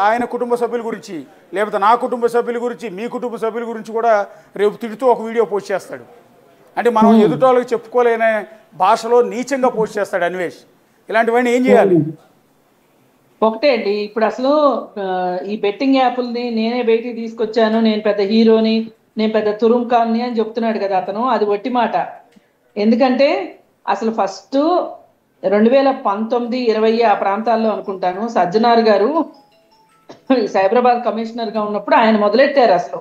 ఆయన కుటుంబ సభ్యుల గురించి లేకపోతే నా కుటుంబ సభ్యుల గురించి మీ కుటుంబ సభ్యుల గురించి కూడా రేపు తిడుతూ ఒక వీడియో పోస్ట్ చేస్తాడు. అంటే మనం ఎదుటోళ్ళకి చెప్పుకోలేని భాషలో నీచంగా పోస్ట్ చేస్తాడు అన్వేష్. ఇలాంటివన్నీ ఏం చేయాలి? ఒకటే అండి, ఇప్పుడు అసలు ఈ బెట్టింగ్ యాప్ల్ని నేనే బయటికి తీసుకొచ్చాను, నేను పెద్ద హీరోని, నేను పెద్ద తురుంకాన్ని అని చెప్తున్నాడు కదా అతను. అది వట్టి మాట. ఎందుకంటే అసలు ఫస్ట్ 2019-20 ఆ ప్రాంతాల్లో అనుకుంటాను సజ్జనార్ గారు సైబరాబాద్ కమిషనర్గా ఉన్నప్పుడు ఆయన మొదలెట్టారు. అసలు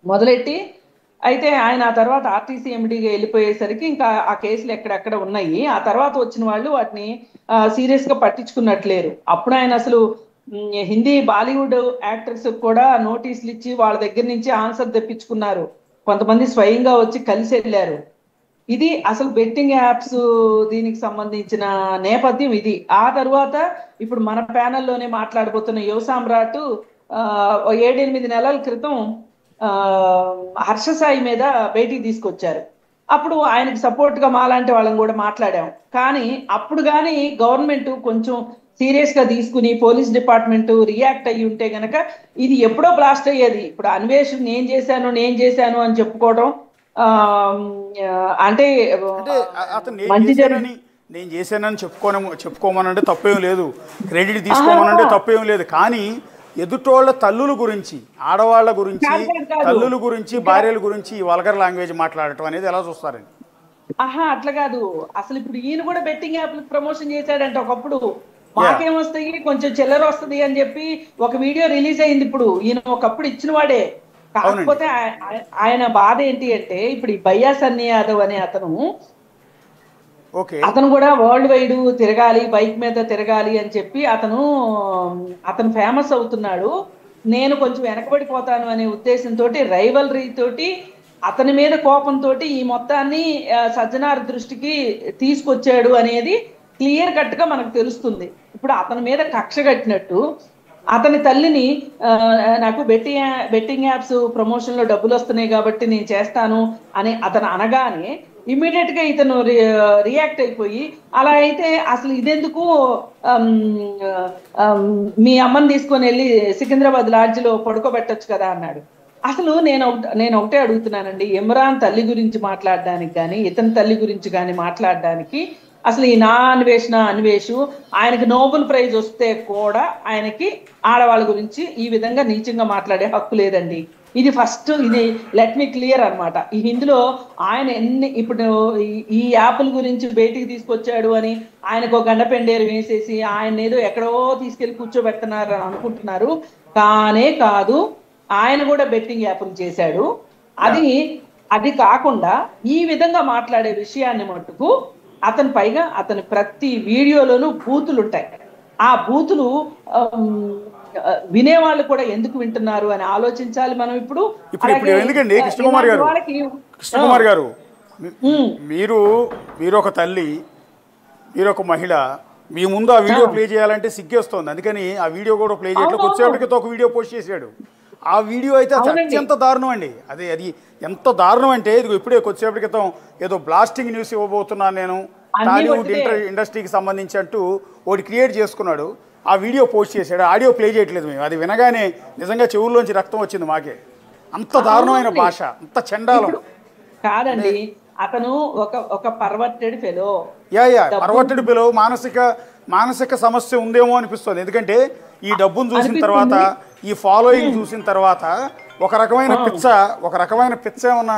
మొదలెట్టి అయితే ఆయన ఆ తర్వాత ఆర్టీసీ ఎండీగా వెళ్ళిపోయేసరికి ఇంకా ఆ కేసులు ఎక్కడెక్కడ ఉన్నాయి. ఆ తర్వాత వచ్చిన వాళ్ళు వాటిని సీరియస్గా పట్టించుకున్నట్లేరు. అప్పుడు ఆయన అసలు హిందీ బాలీవుడ్ యాక్టర్స్ కూడా నోటీసులు ఇచ్చి వాళ్ళ దగ్గర నుంచి ఆన్సర్ తెప్పించుకున్నారు. కొంతమంది స్వయంగా వచ్చి కలిసి వెళ్ళారు. ఇది అసలు బెట్టింగ్ యాప్స్ దీనికి సంబంధించిన నేపథ్యం ఇది. ఆ తర్వాత ఇప్పుడు మన ప్యానెల్లోనే మాట్లాడబోతున్న యువ సామ్రాట్ 7-8 నెలల క్రితం హర్ష సాయి మీద బయటికి తీసుకొచ్చారు. అప్పుడు ఆయనకు సపోర్ట్ గా మాలాంటి వాళ్ళని కూడా మాట్లాడాం. కానీ అప్పుడు కానీ గవర్నమెంట్ కొంచెం సీరియస్ గా తీసుకుని పోలీస్ డిపార్ట్మెంట్ రియాక్ట్ అయ్యి ఉంటే గనక ఇది ఎప్పుడో బ్లాస్ట్ అయ్యేది. ఇప్పుడు అన్వేష్ నేను చేశాను అని చెప్పుకోవడం అంటే అతను నేను చేశానని చెప్పుకోమనంటే తప్పేం లేదు, క్రెడిట్ తీసుకోమనంటే తప్పేం లేదు. కానీ ఎదుటోళ్ళ తల్లుల గురించి, ఆడవాళ్ళ గురించి, తల్లుల గురించి, భార్యల గురించి వల్గర్ లాంగ్వేజ్ మాట్లాడటం అనేది ఎలా చూస్తారండి? అట్లా కాదు. అసలు ఇప్పుడు ఈయన కూడా బెట్టింగ్ యాప్ ప్రమోషన్ చేశాడంటే ఒకప్పుడు మాకేమొస్తాయి కొంచెం చిల్లర వస్తుంది అని చెప్పి ఒక వీడియో రిలీజ్ అయింది. ఇప్పుడు ఈయన ఒకప్పుడు ఇచ్చిన వాడే. కాకపోతే ఆయన బాధ ఏంటి అంటే ఇప్పుడు ఈ భయ్యా సన్నీ యాదవ్ అనే అతను కూడా వరల్డ్ వైడ్ తిరగాలి, బైక్ మీద తిరగాలి అని చెప్పి అతను ఫేమస్ అవుతున్నాడు. నేను కొంచెం వెనకబడిపోతాను అనే ఉద్దేశంతో రైవలరీ తోటి అతని మీద కోపంతో ఈ మొత్తాన్ని సజ్జనార్ దృష్టికి తీసుకొచ్చాడు అనేది క్లియర్ కట్ గా మనకు తెలుస్తుంది. అతని మీద కక్ష కట్టినట్టు అతని తల్లిని నాకు బెట్టింగ్ యాప్స్ ప్రమోషన్ లో డబ్బులు వస్తున్నాయి కాబట్టి నేను చేస్తాను అని అతను అనగానే ఇమ్మీడియట్ గా ఇతను రియాక్ట్ అయిపోయి అలా అయితే అసలు ఇదెందుకు మీ అమ్మని తీసుకొని వెళ్ళి సికింద్రాబాద్ లాడ్జిలో పడుకోబెట్టొచ్చు కదా అన్నాడు. అసలు నేను ఒకటే అడుగుతున్నానండి, ఇమ్రాన్ తల్లి గురించి మాట్లాడడానికి కానీ ఇతని తల్లి గురించి కానీ మాట్లాడడానికి అసలు ఈ నా అన్వేషు ఆయనకి నోబెల్ ప్రైజ్ వస్తే కూడా ఆయనకి ఆడవాళ్ళ గురించి ఈ విధంగా నీచంగా మాట్లాడే హక్కు లేదండి. ఇది ఫస్ట్, ఇది లెట్ మీ క్లియర్ అనమాట. ఇందులో ఆయన ఇప్పుడు ఈ యాప్ల గురించి బయటికి తీసుకొచ్చాడు అని ఆయనకు ఒక గండపెండేరు వేసేసి ఆయన ఏదో ఎక్కడో తీసుకెళ్లి కూర్చోబెడుతున్నారు అని అనుకుంటున్నారు. కానే కాదు, ఆయన కూడా బెట్టింగ్ యాప్లు చేశాడు. అది కాకుండా ఈ విధంగా మాట్లాడే విషయాన్ని మట్టుకు అతని ప్రతి వీడియోలోనూ బూతులు ఉంటాయి. ఆ బూతులు వినేవాళ్ళు కూడా ఎందుకు వింటున్నారు అని ఆలోచించాలి మనం. ఇప్పుడు ఎందుకండి కృష్ణకుమార్ గారు మీరు ఒక తల్లి, మీరు ఒక మహిళ, మీ ముందు ఆ వీడియో ప్లే చేయాలంటే సిగ్గేస్తోంది. అందుకని ఆ వీడియో కూడా ప్లే చేయట్లేదు. కొద్దిసేపటికి ఒక వీడియో పోస్ట్ చేశాడు. ఆ వీడియో అయితే అత్యంత దారుణం అండి. అది ఎంత దారుణం అంటే ఇప్పుడే కొద్దిసేపటి క్రితం ఏదో బ్లాస్టింగ్ న్యూస్ ఇవ్వబోతున్నాను నేను టాలీవుడ్ ఇండస్ట్రీకి సంబంధించి అంటూ ఒకటి క్రియేట్ చేసుకున్నాడు. ఆ వీడియో పోస్ట్ చేశాడు. ఆడియో ప్లే చేయట్లేదు మేము. అది వినగానే నిజంగా చెవుల్లోంచి రక్తం వచ్చింది మాకే. అంత దారుణమైన భాష, అంత చండాలం కాదండి. అతను ఒక పర్వర్టెడ్ ఫెలో. Perverted fellow. మానసిక సమస్య ఉందేమో అనిపిస్తుంది. ఎందుకంటే ఈ డబ్బును చూసిన తర్వాత, ఈ ఫాలోయింగ్ చూసిన తర్వాత ఒక రకమైన పిచ్చ ఏమన్నా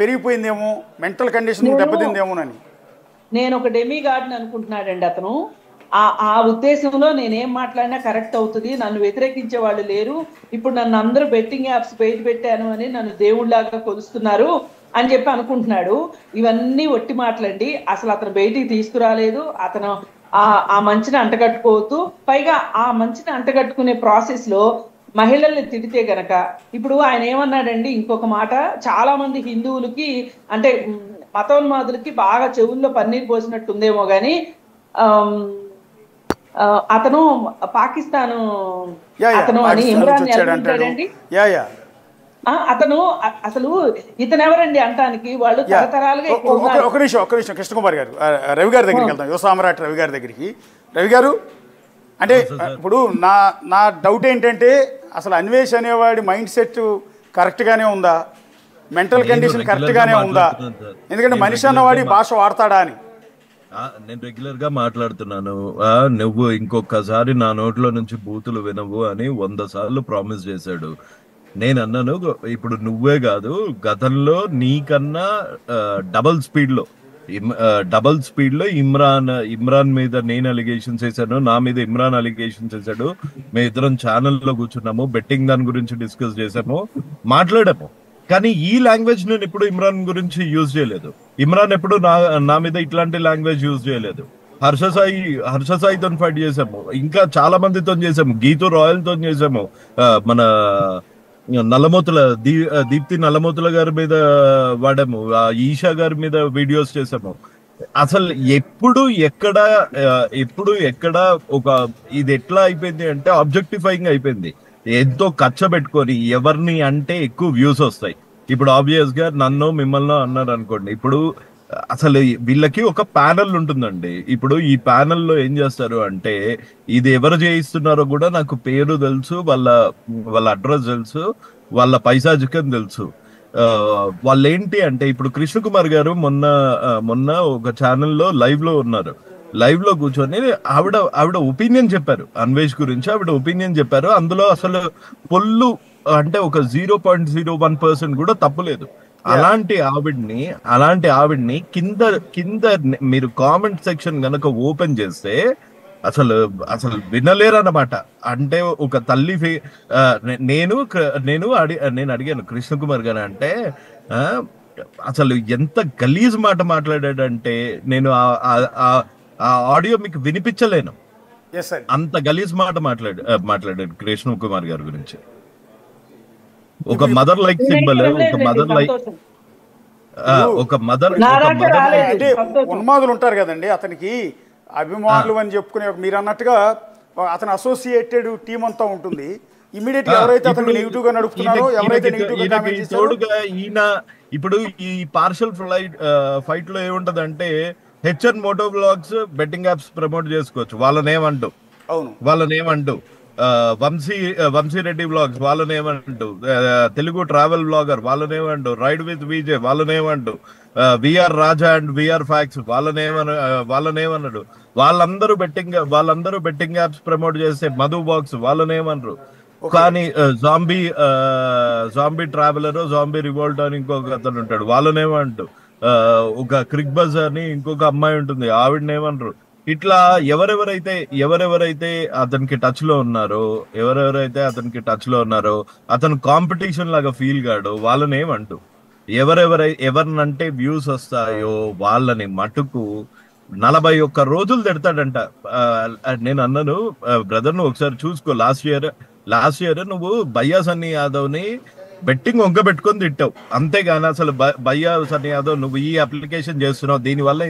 పెరిగిపోయిందేమో, మెంటల్ కండిషన్ దెబ్బతిందేమోనని నేను ఒక డెమీ గార్డ్ని అనుకుంటున్నాడండి అతను. ఆ ఉద్దేశంలో నేనేం మాట్లాడినా కరెక్ట్ అవుతుంది, నన్ను వ్యతిరేకించే వాళ్ళు లేరు, ఇప్పుడు నన్ను అందరూ బెట్టింగ్ యాప్స్ బయట పెట్టాను అని నన్ను దేవుళ్లాగా కొలుస్తున్నారు అని చెప్పి అనుకుంటున్నాడు. ఇవన్నీ ఒట్టి మాటలండి. అసలు అతను బయటికి తీసుకురాలేదు. అతను ఆ మంచిని అంటగట్టుకోవద్దు. పైగా ఆ మంచిని అంటగట్టుకునే ప్రాసెస్ లో మహిళల్ని తిడితే గనక ఇప్పుడు ఆయన ఏమన్నాడండి ఇంకొక మాట, చాలా మంది హిందువులకి అంటే మతోన్మాదులకి బాగా చెవుల్లో పన్నీరు పోసినట్టుందేమో గాని అతను పాకిస్తాను అతను అని ఇమ్రాన్ అంటాడండి. అతను అసలు ఇతను ఎవరండి అంటానికి? వాళ్ళు తరతరాలుగా. ఒక నిమిషం కృష్ణకుమార్ గారు, రవి గారి దగ్గరికి వెళ్తాం, యువ సామ్రాట్ రవి గారి దగ్గరికి. రవి గారు, అంటే ఇప్పుడు నా నా డౌట్ ఏంటంటే అసలు అన్వేష్ అనేవాడి మైండ్ సెట్ కరెక్ట్గానే ఉందా, మెంటల్ కండిషన్ కరెక్ట్గానే ఉందా? ఎందుకంటే మనిషి అన్నవాడి భాష వాడతాడా అని. నేను రెగ్యులర్ గా మాట్లాడుతున్నాను. నువ్వు ఇంకొకసారి నా నోట్లో నుంచి బూతులు వినవు అని 100 సార్లు ప్రామిస్ చేశాడు. నేను అన్నాను, ఇప్పుడు నువ్వే కాదు, గతంలో నీకన్నా డబల్ స్పీడ్ లో ఇమ్రాన్ మీద నేను అలిగేషన్స్ వేసాను, నా మీద ఇమ్రాన్ అలిగేషన్స్ వేసాడు. మేము ఇద్దరం ఛానల్లో కూర్చున్నాము, బెట్టింగ్ దాని గురించి డిస్కస్ చేసాము, మాట్లాడాము. కానీ ఈ లాంగ్వేజ్ నేను ఎప్పుడు ఇమ్రాన్ గురించి యూజ్ చేయలేదు. ఇమ్రాన్ ఎప్పుడు నా మీద ఇట్లాంటి లాంగ్వేజ్ యూజ్ చేయలేదు. హర్ష సాయితో ఫైట్ చేసాము, ఇంకా చాలా మందితో చేసాము, గీతూ రాయల్ తో చేసాము, మన నల్లమోతుల దీప్తి నల్లమోతుల గారి మీద వాడాము, ఈషా గారి మీద వీడియోస్ చేసాము. అసలు ఎప్పుడు ఎక్కడ ఒక ఇది ఎట్లా అయిపోయింది అంటే ఆబ్జెక్టిఫైయింగ్ అయిపోయింది. ఎంతో ఖర్చు పెట్టుకొని ఎవరిని అంటే ఎక్కువ వ్యూస్ వస్తాయి. ఇప్పుడు ఆబ్వియస్ గా నన్ను మిమ్మల్ని అన్నారు అనుకోండి, ఇప్పుడు అసలు వీళ్ళకి ఒక ప్యానెల్ ఉంటుందండి. ఇప్పుడు ఈ ప్యానెల్లో ఏం చేస్తారు అంటే, ఇది ఎవరు చేయిస్తున్నారో కూడా నాకు పేరు తెలుసు, వాళ్ళ అడ్రస్ తెలుసు, వాళ్ళ పైసాజికం తెలుసు. వాళ్ళు ఏంటి అంటే, ఇప్పుడు కృష్ణ కుమార్ గారు మొన్న ఒక ఛానల్లో లైవ్ లో ఉన్నారు. లైవ్ లో కూర్చొని ఆవిడ ఒపీనియన్ చెప్పారు, అన్వేష్ గురించి ఆవిడ ఒపీనియన్ చెప్పారు. అందులో అసలు పొల్లు అంటే ఒక 0.01% కూడా తప్పులేదు. అలాంటి ఆవిడ్ని కింద మీరు కామెంట్ సెక్షన్ గనక ఓపెన్ చేస్తే అసలు వినలేరు అన్నమాట. అంటే ఒక తల్లి నేను అడిగాను కృష్ణ కుమార్ గారు అంటే, అసలు ఎంత గలీజ్ మాట మాట్లాడాడంటే నేను ఆ ఆడియో మీకు వినిపించలేను, అంత గలీజ్ మాట మాట్లాడాడు కృష్ణ కుమార్ గారి గురించి. ఒక మదర్ లైక్ సింబల్, ఒక మదర్ అంటే ఉన్మాదులు ఉంటారు కదండి, అతనికి అభిమానులు అని చెప్పుకునే, మీరు అన్నట్టుగా అతను అసోసియేటెడ్ టీం అంతా ఉంటుంది. ఇమీడియట్ గా ఎవరైతే అతను నెగిటివ్ గా నడుపుతున్నారో, ఎవరైతే నెగిటివ్ గా కామెంట్ చేస్తారో, ఈయన ఇప్పుడు ఈ పార్షల్ ఫైట్ లో ఏముంటదంటే, HN moto blogs betting apps promote చేసుకోవచ్చు వాళ్ళనేమంటూ, వంశీ రెడ్డి బ్లాగ్స్ వాళ్ళనేమంటూ, తెలుగు ట్రావెల్ బ్లాగర్ వాళ్ళనేమంటూ, రైడ్ విత్ విజయ్ వాళ్ళనేమంటూ, VR Raja and VR facts వాళ్ళనేమన్నాడు. వాళ్ళందరూ బెట్టింగ్ యాప్స్ ప్రమోట్ చేసే మధు బాక్స్ వాళ్ళనేమన్నారు. కానీ జాంబీ ట్రావెలర్, జాంబీ రివోల్ట్ అని ఇంకొక అతను ఉంటాడు, వాళ్ళనేమంటూ, ఒక క్రిక్ బజ్ అని ఇంకొక అమ్మాయి ఉంటుంది, ఆవిడనేమన్నారు. ఇట్లా ఎవరెవరైతే అతనికి టచ్ లో ఉన్నారో, అతను కాంపిటీషన్ లాగా ఫీల్ కాడు, వాళ్ళనేమంటూ, ఎవరినంటే వ్యూస్ వస్తాయో వాళ్ళని మటుకు 41 రోజులు తిడతాడంట. నేను అన్నాను, బ్రదర్ నువ్వు ఒకసారి చూసుకో, లాస్ట్ ఇయర్ నువ్వు భయ్యా సన్నీ యాదవ్ ని బెట్టింగ్ వంక పెట్టుకొని తిట్టావు, అంతేగాని అసలు భయ్యా సన్నీ యాదవ్ నువ్వు ఈ అప్లికేషన్ చేస్తున్నావు, దీనివల్ల